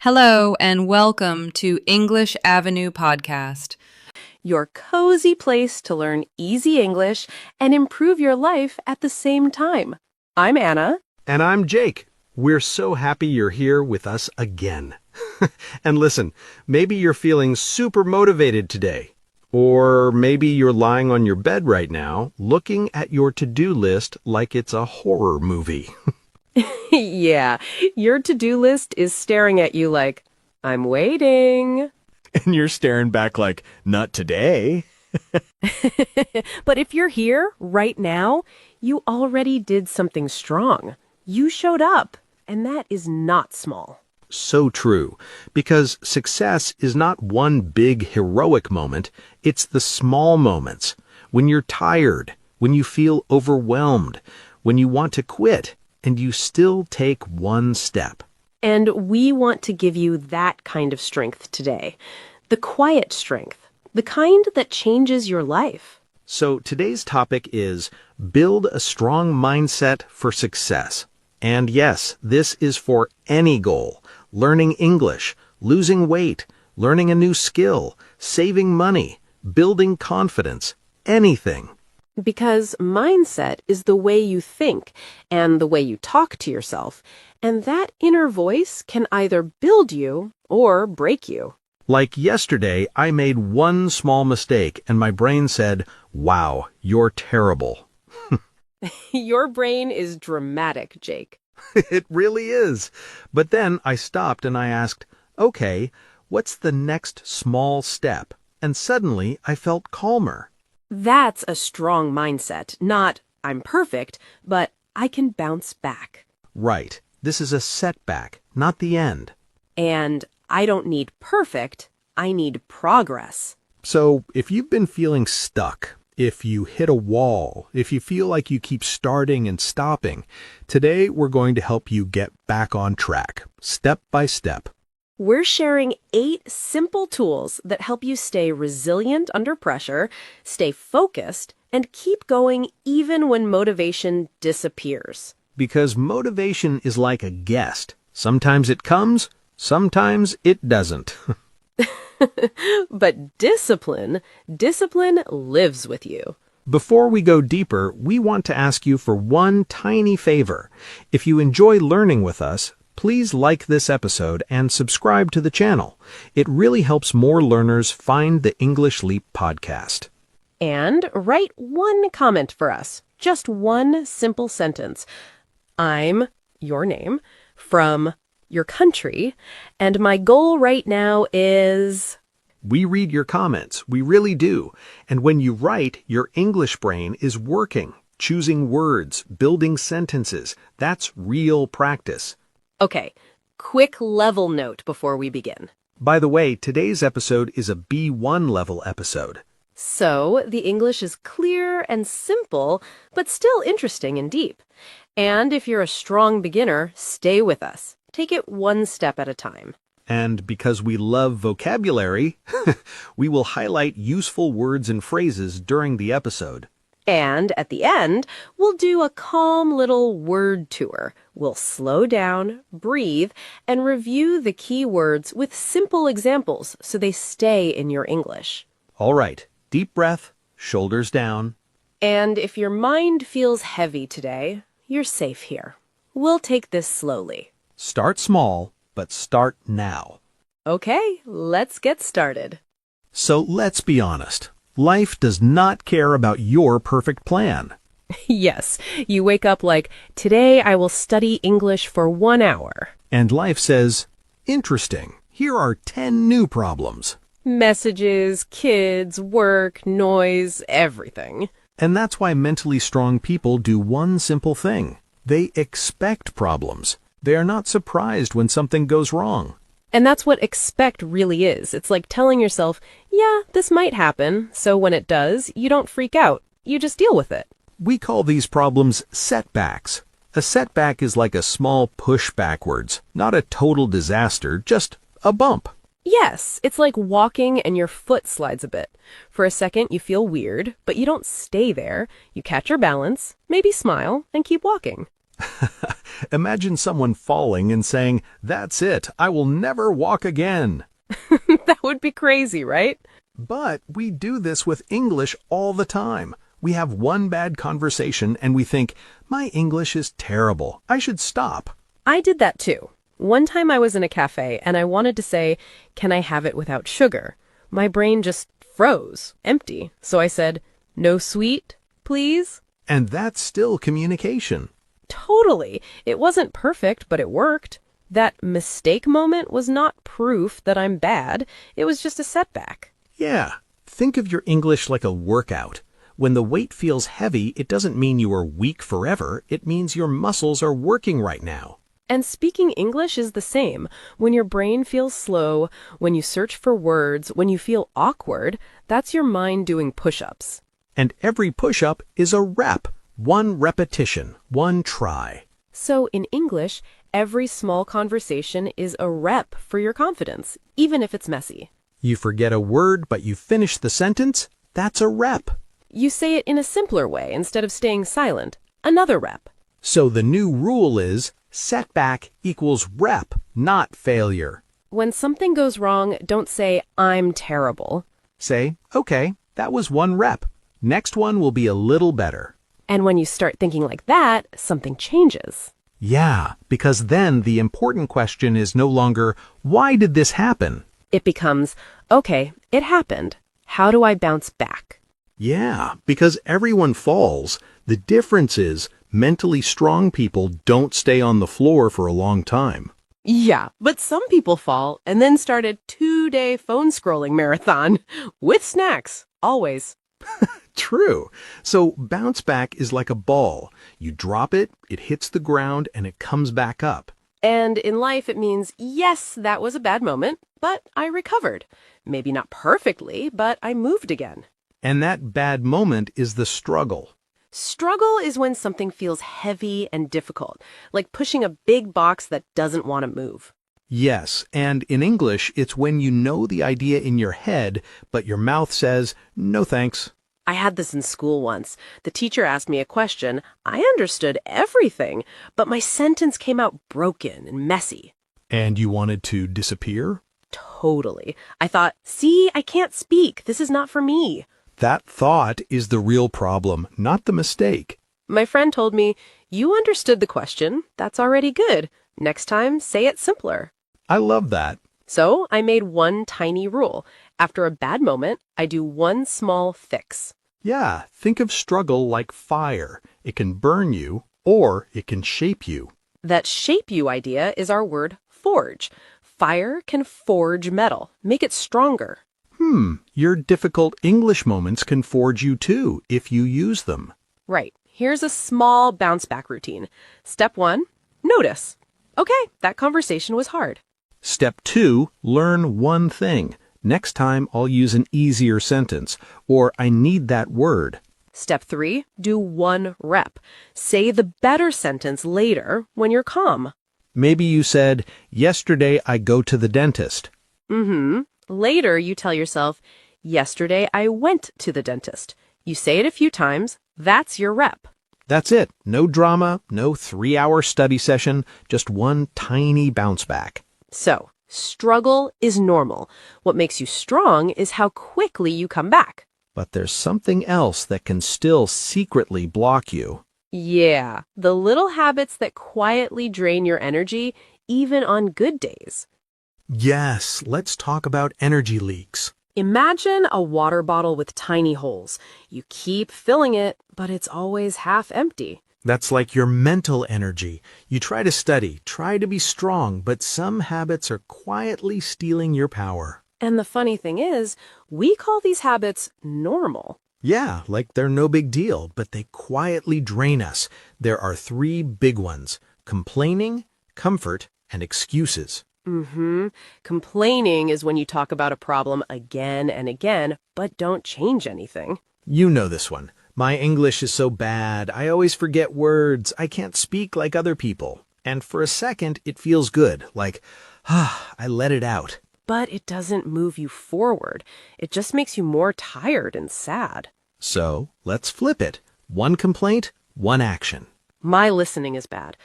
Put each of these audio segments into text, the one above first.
Hello and welcome to English Avenue Podcast. Your cozy place to learn easy English and improve your life at the same time. I'm Anna. And I'm Jake. We're so happy you're here with us again. And listen, maybe you're feeling super motivated today. Or maybe you're lying on your bed right now, looking at your to-do list like it's a horror movie. Yeah, your to-do list is staring at you like, I'm waiting. And you're staring back like, not today. But if you're here right now, you already did something strong. You showed up, and that is not small. So true, because success is not one big heroic moment, it's the small moments. When you're tired, when you feel overwhelmed, when you want to quit, and you still take one step. And we want to give you that kind of strength today. The quiet strength, the kind that changes your life. So today's topic is build a strong mindset for success. And yes, this is for any goal. Learning English, losing weight, learning a new skill, saving money, building confidence, anything. Because mindset is the way you think and the way you talk to yourself, and that inner voice can either build you or break you. Like yesterday, I made one small mistake and my brain said, "Wow, you're terrible." Your brain is dramatic, Jake. It really is. But then I stopped and I asked, okay, what's the next small step? And suddenly I felt calmer. That's a strong mindset, not I'm perfect, but I can bounce back. Right. This is a setback, not the end. And I don't need perfect, I need progress. So if you've been feeling stuck, if you hit a wall, if you feel like you keep starting and stopping, today we're going to help you get back on track, step by step. We're sharing 8 simple tools that help you stay resilient under pressure, stay focused, and keep going even when motivation disappears. Because motivation is like a guest. Sometimes it comes, sometimes it doesn't. But discipline lives with you. Before we go deeper, we want to ask you for one tiny favor. If you enjoy learning with us, please like this episode and subscribe to the channel. It really helps more learners find the English Leap podcast. And write one comment for us. Just one simple sentence. I'm your name from your country, and my goal right now is... We read your comments, we really do. And when you write, your English brain is working, choosing words, building sentences. That's real practice. Okay, quick level note before we begin. By the way, today's episode is a B1 level episode. So, the English is clear and simple, but still interesting and deep. And if you're a strong beginner, stay with us. Take it one step at a time. And because we love vocabulary, we will highlight useful words and phrases during the episode. And at the end, we'll do a calm little word tour. We'll slow down, breathe, and review the key words with simple examples so they stay in your English. All right, deep breath, shoulders down. And if your mind feels heavy today, you're safe here. We'll take this slowly. Start small, but start now. Okay, let's get started. So let's be honest. Life does not care about your perfect plan. Yes, you wake up like, today I will study English for 1 hour. And life says, interesting, here are 10 new problems. Messages, kids, work, noise, everything. And that's why mentally strong people do one simple thing. They expect problems. They are not surprised when something goes wrong. And that's what expect really is. It's like telling yourself, yeah, this might happen, so when it does, you don't freak out. You just deal with it. We call these problems setbacks. A setback is like a small push backwards, not a total disaster, just a bump. Yes, it's like walking and your foot slides a bit. For a second, you feel weird, but you don't stay there. You catch your balance, maybe smile, and keep walking. Imagine someone falling and saying, "That's it, I will never walk again." That would be crazy, right? But we do this with English all the time. We have one bad conversation and we think, "My English is terrible. I should stop." I did that too. One time I was in a cafe and I wanted to say, "Can I have it without sugar?" My brain just froze, empty. So I said, "No sweet, please?" And that's still communication. Totally. It wasn't perfect, but it worked. That mistake moment was not proof that I'm bad. It was just a setback. Yeah, think of your English like a workout. When the weight feels heavy, it doesn't mean you are weak forever. It means your muscles are working right now. And speaking English is the same. When your brain feels slow, when you search for words, when you feel awkward, that's your mind doing push-ups. And every push-up is a rep. One repetition, one try. So in English, every small conversation is a rep for your confidence, even if it's messy. You forget a word, but you finish the sentence. That's a rep. You say it in a simpler way instead of staying silent. Another rep. So the new rule is setback equals rep, not failure. When something goes wrong, don't say, "I'm terrible." Say, "Okay, that was one rep. Next one will be a little better." And when you start thinking like that, something changes. Yeah, because then the important question is no longer, "Why did this happen?" It becomes, "Okay, it happened. How do I bounce back?" Yeah, because everyone falls. The difference is mentally strong people don't stay on the floor for a long time. Yeah, but some people fall and then start a 2-day phone scrolling marathon with snacks, always. True. So bounce back is like a ball. You drop it, it hits the ground, and it comes back up. And in life, it means, yes, that was a bad moment, but I recovered. Maybe not perfectly, but I moved again. And that bad moment is the struggle. Struggle is when something feels heavy and difficult, like pushing a big box that doesn't want to move. Yes, and in English, it's when you know the idea in your head, but your mouth says, "No thanks." I had this in school once. The teacher asked me a question. I understood everything, but my sentence came out broken and messy. And you wanted to disappear? Totally. I thought, see, I can't speak. This is not for me. That thought is the real problem, not the mistake. My friend told me, you understood the question. That's already good. Next time, say it simpler. I love that. So I made one tiny rule. After a bad moment, I do one small fix. Yeah, think of struggle like fire. It can burn you, or it can shape you. That shape you idea is our word forge. Fire can forge metal, make it stronger. Your difficult English moments can forge you too, if you use them. Right. Here's a small bounce back routine. Step 1, notice. Okay, that conversation was hard. Step 2, learn one thing. Next time I'll use an easier sentence, or I need that word. Step 3, do one rep. Say the better sentence later when you're calm. Maybe you said, "Yesterday I go to the dentist." Later, you tell yourself, "Yesterday I went to the dentist." You say it a few times. That's your rep. That's it. No drama, no 3-hour study session, just one tiny bounce back. So, struggle is normal. What makes you strong is how quickly you come back. But there's something else that can still secretly block you. Yeah, the little habits that quietly drain your energy, even on good days. Yes, let's talk about energy leaks. Imagine a water bottle with tiny holes. You keep filling it, but it's always half empty. That's like your mental energy. You try to study, try to be strong, but some habits are quietly stealing your power. And the funny thing is, we call these habits normal. Yeah, like they're no big deal, but they quietly drain us. There are 3 big ones: complaining, comfort, and excuses. Complaining is when you talk about a problem again and again, but don't change anything. You know this one. "My English is so bad. I always forget words. I can't speak like other people." And for a second, it feels good, like, I let it out. But it doesn't move you forward. It just makes you more tired and sad. So let's flip it. One complaint, one action. My listening is bad.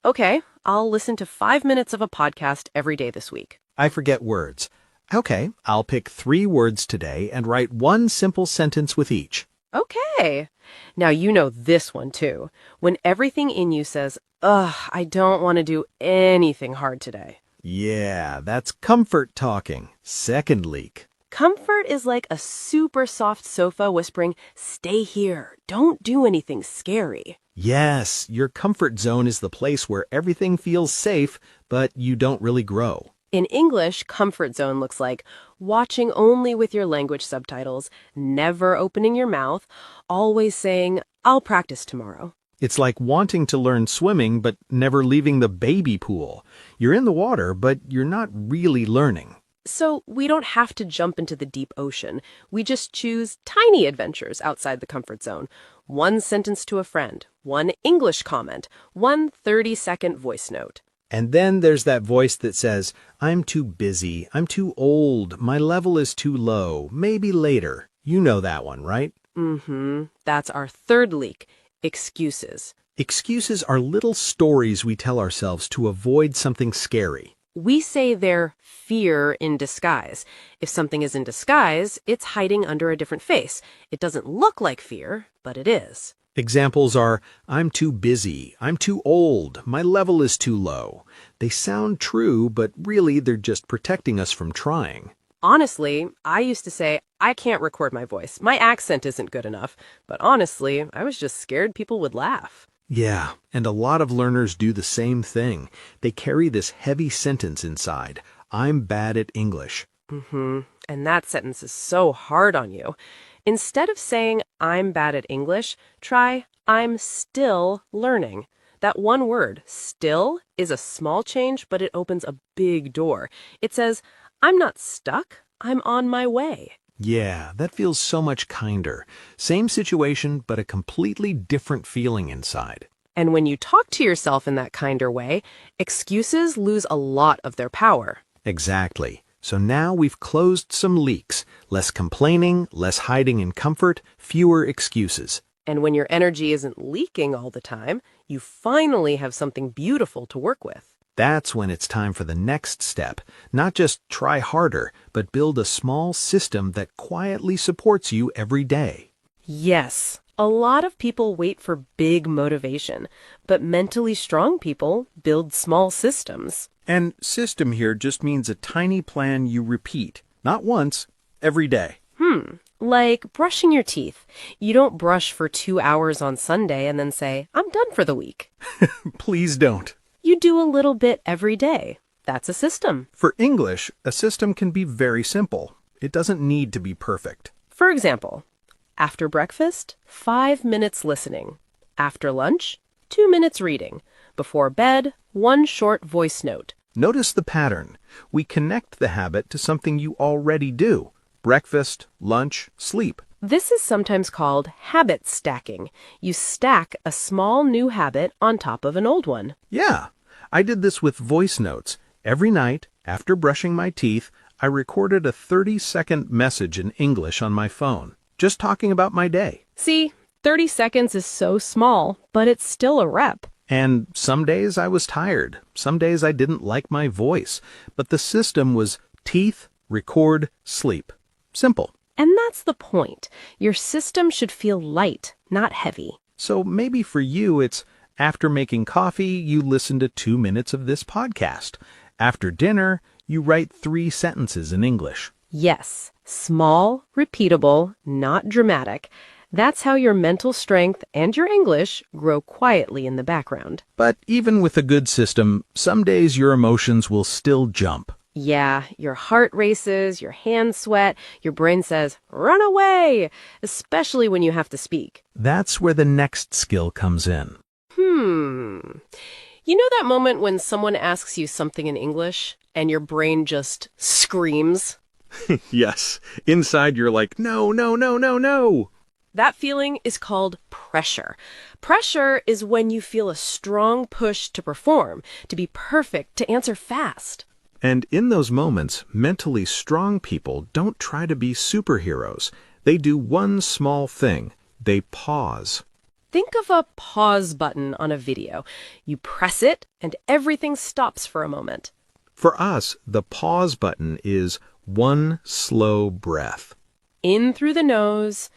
Okay, I'll listen to 5 minutes of a podcast every day this week. I forget words. Okay, I'll pick 3 words today and write one simple sentence with each. Okay. Now you know this one too. When everything in you says, ugh, I don't want to do anything hard today. Yeah, that's comfort talking. Second leak. Comfort is like a super soft sofa whispering, stay here, don't do anything scary. Yes, your comfort zone is the place where everything feels safe, but you don't really grow. In English, comfort zone looks like watching only with your language subtitles, never opening your mouth, always saying, I'll practice tomorrow. It's like wanting to learn swimming but never leaving the baby pool. You're in the water, but you're not really learning. So we don't have to jump into the deep ocean. We just choose tiny adventures outside the comfort zone. One sentence to a friend, one English comment, one 30-second voice note. And then there's that voice that says, I'm too busy, I'm too old, my level is too low, maybe later. You know that one, right? That's our third leak, excuses. Excuses are little stories we tell ourselves to avoid something scary. We say they're fear in disguise. If something is in disguise, it's hiding under a different face. It doesn't look like fear, but it is. Examples are, I'm too busy, I'm too old, my level is too low. They sound true, but really they're just protecting us from trying. Honestly, I used to say, I can't record my voice. My accent isn't good enough. But honestly, I was just scared people would laugh. Yeah, and a lot of learners do the same thing. They carry this heavy sentence inside, I'm bad at English. And that sentence is so hard on you. Instead of saying, I'm bad at English, try, I'm still learning. That one word, still, is a small change, but it opens a big door. It says, I'm not stuck, I'm on my way. Yeah, that feels so much kinder. Same situation, but a completely different feeling inside. And when you talk to yourself in that kinder way, excuses lose a lot of their power. Exactly. So now we've closed some leaks. Less complaining, less hiding in comfort, fewer excuses. And when your energy isn't leaking all the time, you finally have something beautiful to work with. That's when it's time for the next step. Not just try harder, but build a small system that quietly supports you every day. Yes, a lot of people wait for big motivation, but mentally strong people build small systems. And system here just means a tiny plan you repeat, not once, every day. Like brushing your teeth. You don't brush for 2 hours on Sunday and then say, I'm done for the week. Please don't. You do a little bit every day. That's a system. For English, a system can be very simple. It doesn't need to be perfect. For example, after breakfast, 5 minutes listening. After lunch, 2 minutes reading. Before bed, 1 short voice note. Notice the pattern. We connect the habit to something you already do. Breakfast, lunch, sleep. This is sometimes called habit stacking. You stack a small new habit on top of an old one. Yeah, I did this with voice notes. Every night, after brushing my teeth, I recorded a 30-second message in English on my phone, just talking about my day. See, 30 seconds is so small, but it's still a rep. And some days I was tired. Some days I didn't like my voice. But the system was teeth, record, sleep. Simple. And that's the point. Your system should feel light, not heavy. So maybe for you it's after making coffee, you listen to 2 minutes of this podcast. After dinner, you write 3 sentences in English. Yes, small, repeatable, not dramatic. That's how your mental strength and your English grow quietly in the background. But even with a good system, some days your emotions will still jump. Yeah, your heart races, your hands sweat, your brain says, run away, especially when you have to speak. That's where the next skill comes in. You know that moment when someone asks you something in English and your brain just screams? Yes. Inside you're like, no, no, no, no, no. That feeling is called pressure. Pressure is when you feel a strong push to perform, to be perfect, to answer fast. And in those moments, mentally strong people don't try to be superheroes. They do one small thing. They pause. Think of a pause button on a video. You press it, and everything stops for a moment. For us, the pause button is one slow breath. In through the nose,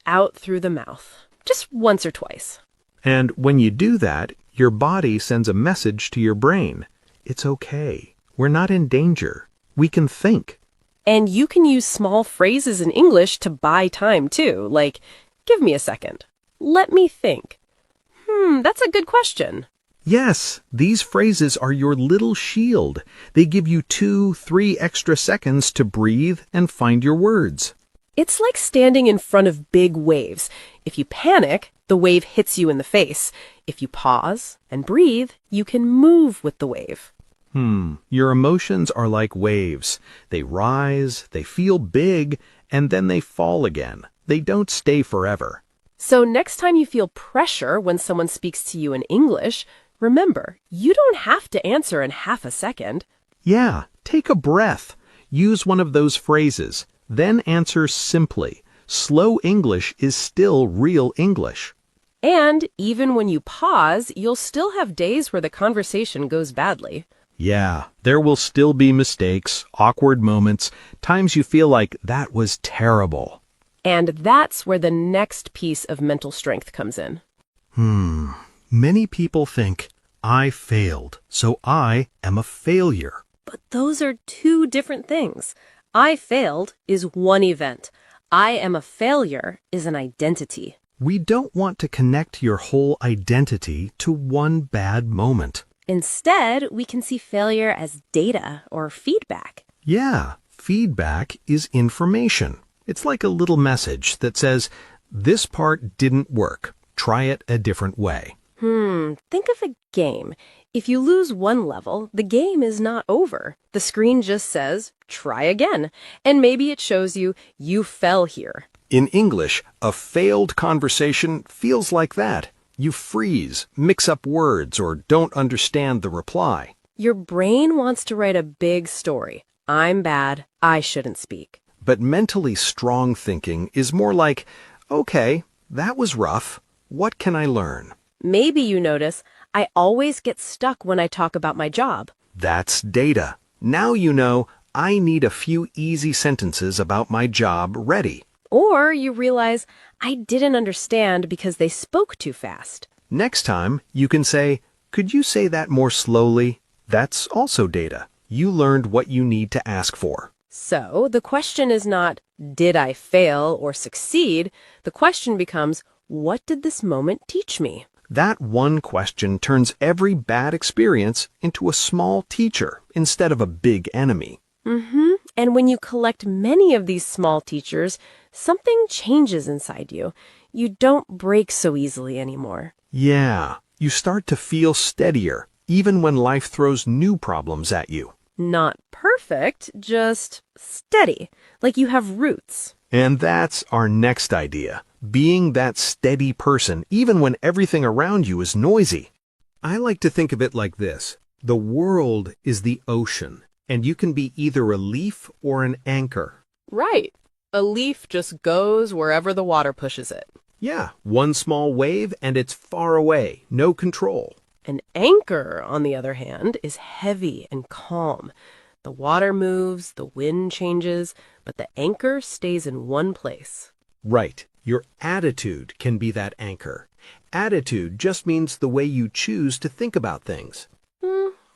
out through the mouth. Just once or twice. And when you do that, your body sends a message to your brain. It's okay. We're not in danger. We can think. And you can use small phrases in English to buy time, too, like, give me a second. Let me think. That's a good question. Yes, these phrases are your little shield. They give you 2-3 extra seconds to breathe and find your words. It's like standing in front of big waves. If you panic, the wave hits you in the face. If you pause and breathe, you can move with the wave. Your emotions are like waves. They rise, they feel big, and then they fall again. They don't stay forever. So next time you feel pressure when someone speaks to you in English, remember, you don't have to answer in half a second. Yeah, take a breath. Use one of those phrases. Then answer simply. Slow English is still real English. And even when you pause, you'll still have days where the conversation goes badly. Yeah, there will still be mistakes, awkward moments, times you feel like that was terrible. And that's where the next piece of mental strength comes in. Many people think, I failed, so I am a failure. But those are two different things. I failed is one event. I am a failure is an identity. We don't want to connect your whole identity to one bad moment. Instead, we can see failure as data or feedback. Yeah, feedback is information. It's like a little message that says, this part didn't work. Try it a different way. Think of a game. If you lose one level, the game is not over. The screen just says, try again. And maybe it shows you, you fell here. In English, a failed conversation feels like that. You freeze, mix up words, or don't understand the reply. Your brain wants to write a big story. I'm bad. I shouldn't speak. But mentally strong thinking is more like, okay, that was rough. What can I learn? Maybe you notice, I always get stuck when I talk about my job. That's data. Now you know I need a few easy sentences about my job ready. Or you realize, I didn't understand because they spoke too fast. Next time, you can say, could you say that more slowly? That's also data. You learned what you need to ask for. So the question is not, did I fail or succeed? The question becomes, what did this moment teach me? That one question turns every bad experience into a small teacher instead of a big enemy. And when you collect many of these small teachers, something changes inside you. You don't break so easily anymore. Yeah, you start to feel steadier, even when life throws new problems at you. Not perfect, just steady, like you have roots. And that's our next idea, being that steady person even when everything around you is noisy. I like to think of it like this. The world is the ocean, and you can be either a leaf or an anchor. Right. A leaf just goes wherever the water pushes it. Yeah, one small wave and it's far away, no control. An anchor, on the other hand, is heavy and calm. The water moves, the wind changes, but the anchor stays in one place. Right. Your attitude can be that anchor. Attitude just means the way you choose to think about things.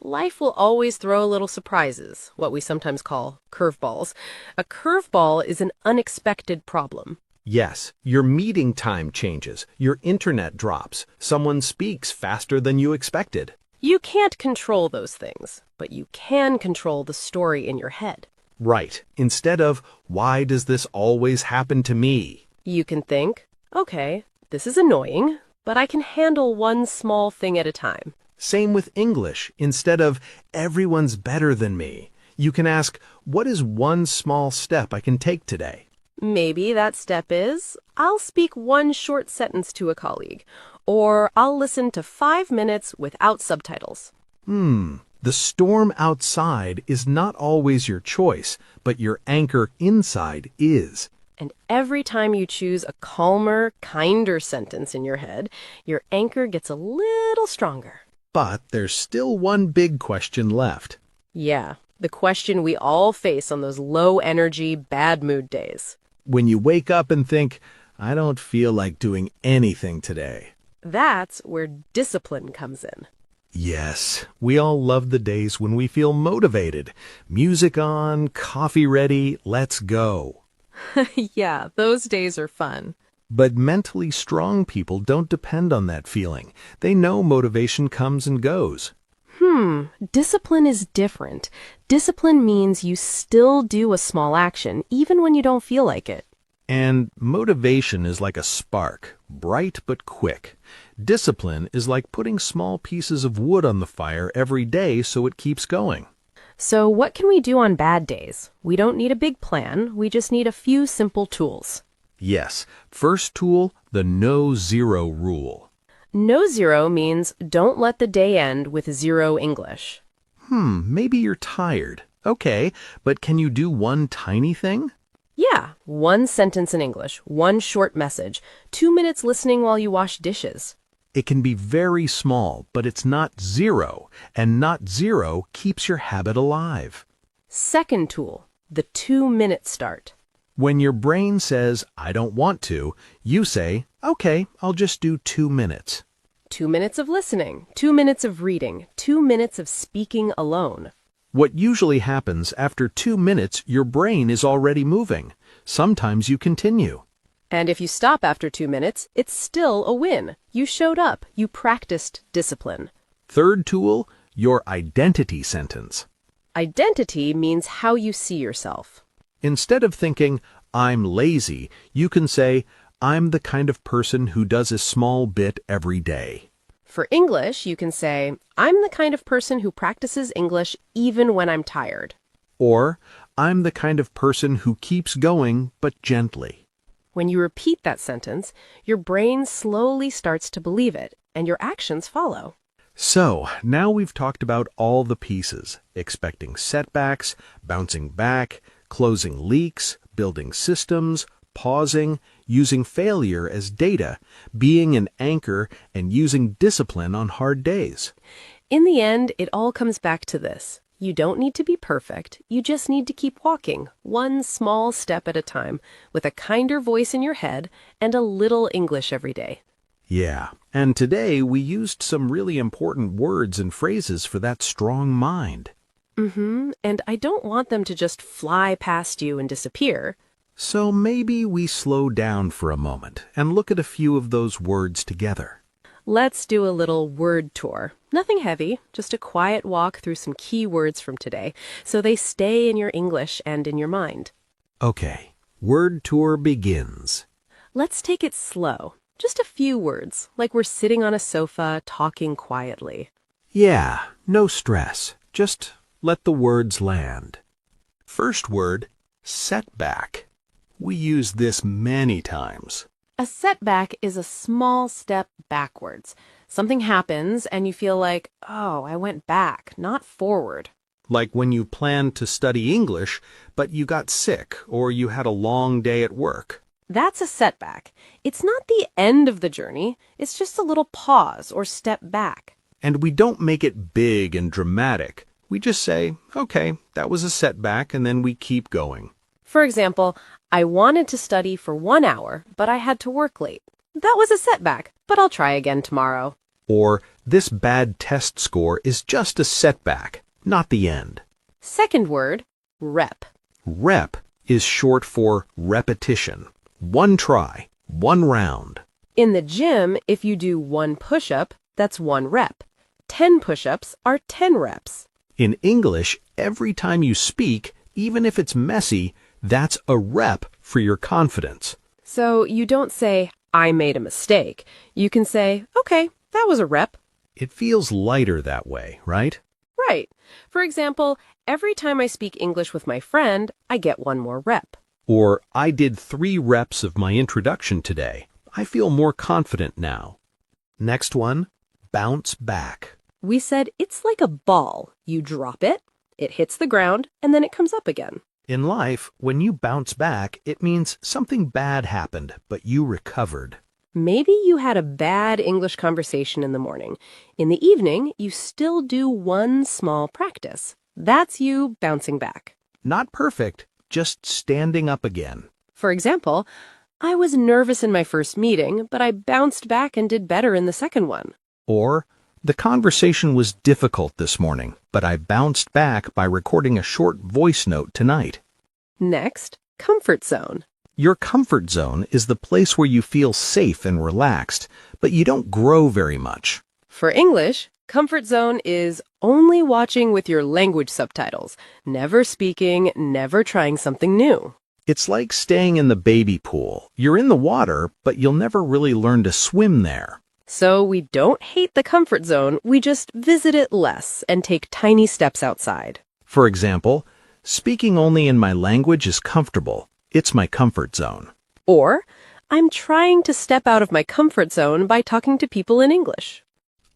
Life will always throw little surprises, what we sometimes call curveballs. A curveball is an unexpected problem. Yes, your meeting time changes, your internet drops, someone speaks faster than you expected. You can't control those things, but you can control the story in your head. Right. Instead of, why does this always happen to me? You can think, okay, this is annoying, but I can handle one small thing at a time. Same with English. Instead of, everyone's better than me, you can ask, what is one small step I can take today? Maybe that step is, I'll speak one short sentence to a colleague, or I'll listen to 5 minutes without subtitles. The storm outside is not always your choice, but your anchor inside is. And every time you choose a calmer, kinder sentence in your head, your anchor gets a little stronger. But there's still one big question left. Yeah, the question we all face on those low-energy, bad-mood days. When you wake up and think, I don't feel like doing anything today. That's where discipline comes in. Yes, we all love the days when we feel motivated. Music on, coffee ready, let's go. Yeah, those days are fun. But mentally strong people don't depend on that feeling. They know motivation comes and goes. Discipline is different. Discipline means you still do a small action, even when you don't feel like it. And motivation is like a spark, bright but quick. Discipline is like putting small pieces of wood on the fire every day so it keeps going. So what can we do on bad days? We don't need a big plan. We just need a few simple tools. Yes, first tool, the no-zero rule. No zero means don't let the day end with zero English. Maybe you're tired. Okay, but can you do one tiny thing? Yeah, one sentence in English, one short message, 2 minutes listening while you wash dishes. It can be very small, but it's not zero, and not zero keeps your habit alive. Second tool, the 2-minute start. When your brain says, I don't want to, you say, okay, I'll just do 2 minutes. 2 minutes of listening, 2 minutes of reading, 2 minutes of speaking alone. What usually happens after 2 minutes, your brain is already moving. Sometimes you continue. And if you stop after 2 minutes, it's still a win. You showed up. You practiced discipline. Third tool, your identity sentence. Identity means how you see yourself. Instead of thinking, I'm lazy, you can say, I'm the kind of person who does a small bit every day. For English, you can say, I'm the kind of person who practices English even when I'm tired. Or, I'm the kind of person who keeps going, but gently. When you repeat that sentence, your brain slowly starts to believe it, and your actions follow. So, now we've talked about all the pieces, expecting setbacks, bouncing back, closing leaks, building systems, pausing, using failure as data, being an anchor, and using discipline on hard days. In the end, it all comes back to this. You don't need to be perfect. You just need to keep walking, one small step at a time, with a kinder voice in your head and a little English every day. Yeah, and today we used some really important words and phrases for that strong mind. And I don't want them to just fly past you and disappear. So maybe we slow down for a moment and look at a few of those words together. Let's do a little word tour. Nothing heavy, just a quiet walk through some key words from today, so they stay in your English and in your mind. Okay, word tour begins. Let's take it slow. Just a few words, like we're sitting on a sofa talking quietly. Yeah, no stress. Just let the words land. First word, setback. We use this many times. A setback is a small step backwards. Something happens and you feel like, oh, I went back, not forward. Like when you planned to study English, but you got sick or you had a long day at work. That's a setback. It's not the end of the journey. It's just a little pause or step back. And we don't make it big and dramatic. We just say, okay, that was a setback, and then we keep going. For example, I wanted to study for 1 hour, but I had to work late. That was a setback, but I'll try again tomorrow. Or, this bad test score is just a setback, not the end. Second word, rep. Rep is short for repetition. One try, one round. In the gym, if you do 1 push-up, that's 1 rep. 10 push-ups are 10 reps. In English, every time you speak, even if it's messy, that's a rep for your confidence. So you don't say, I made a mistake. You can say, okay, that was a rep. It feels lighter that way, right? Right. For example, every time I speak English with my friend, I get 1 more rep. Or, I did 3 reps of my introduction today. I feel more confident now. Next one, bounce back. We said it's like a ball. You drop it, it hits the ground, and then it comes up again. In life, when you bounce back, it means something bad happened, but you recovered. Maybe you had a bad English conversation in the morning. In the evening, you still do one small practice. That's you bouncing back. Not perfect, just standing up again. For example, I was nervous in my first meeting, but I bounced back and did better in the second one. Or, the conversation was difficult this morning, but I bounced back by recording a short voice note tonight. Next, comfort zone. Your comfort zone is the place where you feel safe and relaxed, but you don't grow very much. For English, comfort zone is only watching with your language subtitles, never speaking, never trying something new. It's like staying in the baby pool. You're in the water, but you'll never really learn to swim there. So we don't hate the comfort zone, we just visit it less and take tiny steps outside. For example, speaking only in my language is comfortable. It's my comfort zone. Or, I'm trying to step out of my comfort zone by talking to people in English.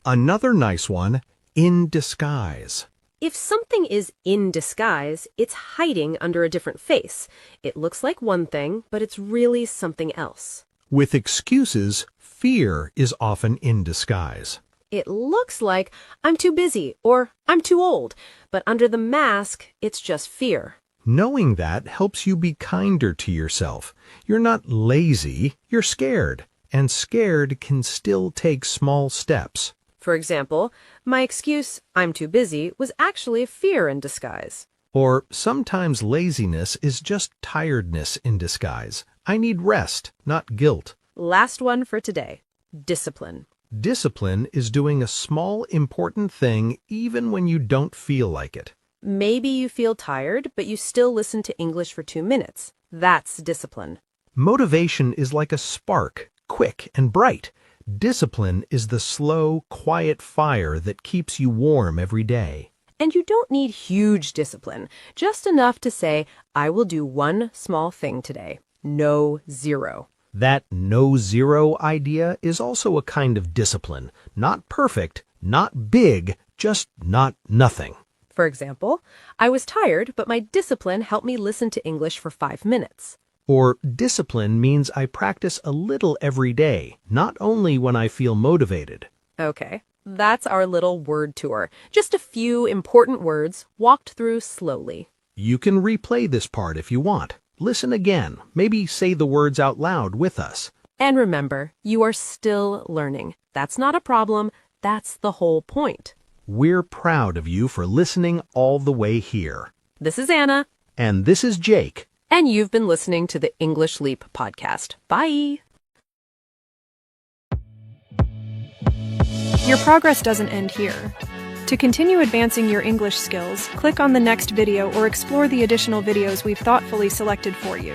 Another nice one, in disguise. If something is in disguise, it's hiding under a different face. It looks like one thing, but it's really something else. With excuses, fear is often in disguise. It looks like I'm too busy or I'm too old, but under the mask, it's just fear. Knowing that helps you be kinder to yourself. You're not lazy, you're scared. And scared can still take small steps. For example, my excuse, I'm too busy, was actually fear in disguise. Or sometimes laziness is just tiredness in disguise. I need rest, not guilt. Last one for today, discipline. Discipline is doing a small, important thing even when you don't feel like it. Maybe you feel tired, but you still listen to English for 2 minutes. That's discipline. Motivation is like a spark, quick and bright. Discipline is the slow, quiet fire that keeps you warm every day. And you don't need huge discipline, just enough to say, I will do one small thing today. No zero. That no zero idea is also a kind of discipline. Not perfect, not big, just not nothing. For example, I was tired, but my discipline helped me listen to English for 5 minutes. Or discipline means I practice a little every day, not only when I feel motivated. Okay, that's our little word tour. Just a few important words walked through slowly. You can replay this part if you want. Listen again. Maybe say the words out loud with us. And remember, you are still learning. That's not a problem. That's the whole point. We're proud of you for listening all the way here. This is Anna. And this is Jake. And you've been listening to the English Leap podcast. Bye. Your progress doesn't end here. To continue advancing your English skills, click on the next video or explore the additional videos we've thoughtfully selected for you.